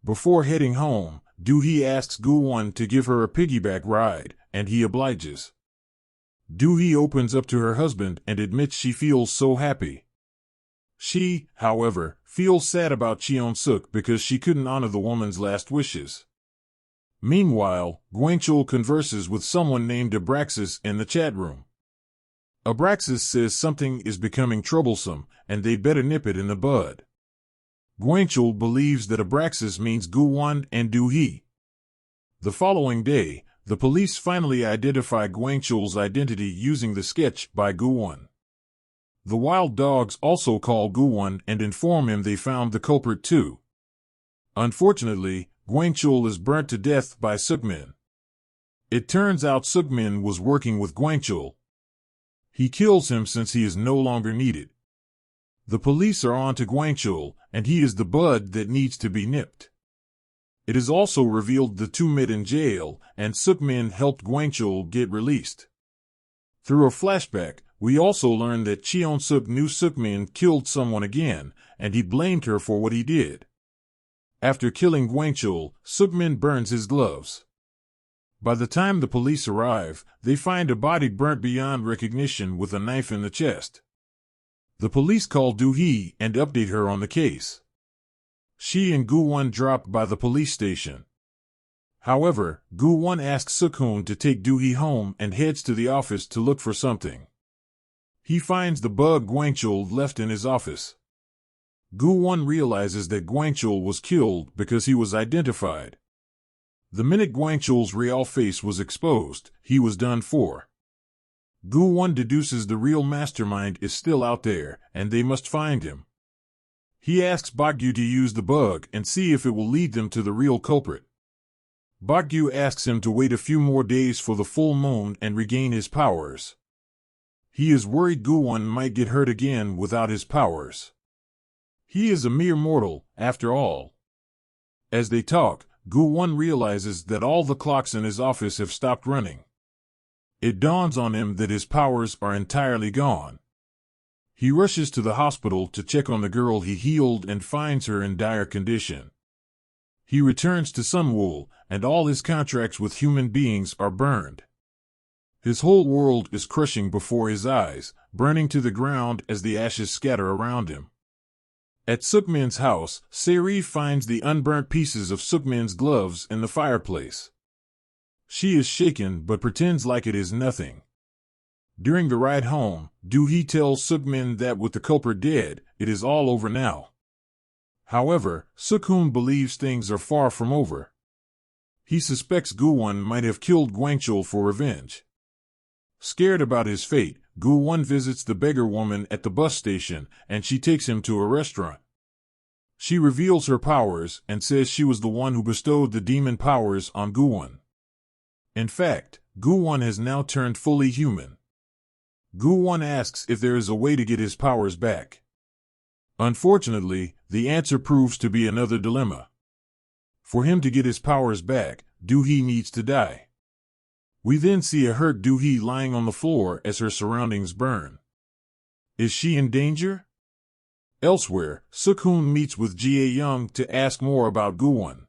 Before heading home, Doohee asks Goo-won to give her a piggyback ride, and he obliges. Doohee opens up to her husband and admits she feels so happy. She, however, feels sad about Cheon-suk because she couldn't honor the woman's last wishes. Meanwhile, Gwangchul converses with someone named Abraxas in the chat room. Abraxas says something is becoming troublesome, and they'd better nip it in the bud. Gwangchul believes that Abraxas means Goo-won and Doohee. The following day, the police finally identify Gwangchul's identity using the sketch by Goo-won. The wild dogs also call Goo-won and inform him they found the culprit too. Unfortunately, Gwangchul is burnt to death by Sukmin. It turns out Sukmin was working with Gwangchul. He kills him since he is no longer needed. The police are on to Gwangchul, and he is the bud that needs to be nipped. It is also revealed the two met in jail, and Sukmin helped Gwangchul get released. Through a flashback, we also learn that Cheon-suk knew Sukmin killed someone again, and he blamed her for what he did. After killing Gwangchul, Sukmin burns his gloves. By the time the police arrive, they find a body burnt beyond recognition with a knife in the chest. The police call Doohee and update her on the case. She and Goo-won drop by the police station. However, Goo-won asks Suk-hoon to take Doohee home and heads to the office to look for something. He finds the bug Gwangchul left in his office. Goo-won realizes that Gwangchul was killed because he was identified. The minute Gwangchul's real face was exposed, he was done for. Goo-won deduces the real mastermind is still out there, and they must find him. He asks Bakgyu to use the bug and see if it will lead them to the real culprit. Bakgyu asks him to wait a few more days for the full moon and regain his powers. He is worried Goo-won might get hurt again without his powers. He is a mere mortal, after all. As they talk, Goo-won realizes that all the clocks in his office have stopped running. It dawns on him that his powers are entirely gone. He rushes to the hospital to check on the girl he healed and finds her in dire condition. He returns to Sunwoo, and all his contracts with human beings are burned. His whole world is crushing before his eyes, burning to the ground as the ashes scatter around him. At Sukmin's house, Se-ri finds the unburnt pieces of Sukmin's gloves in the fireplace. She is shaken but pretends like it is nothing. During the ride home, Doohee tells Sukmin that with the culprit dead, it is all over now. However, Suk-hoon believes things are far from over. He suspects Goo-won might have killed Gwangchul for revenge. Scared about his fate, Goo-won visits the beggar woman at the bus station, and she takes him to a restaurant. She reveals her powers and says she was the one who bestowed the demon powers on Goo-won. In fact, Goo-won has now turned fully human. Goo-won asks if there is a way to get his powers back. Unfortunately, the answer proves to be another dilemma. For him to get his powers back, Doohee needs to die. We then see a hurt Doohee lying on the floor as her surroundings burn. Is she in danger? Elsewhere, Suk-hoon meets with Jae-young to ask more about Goo-won.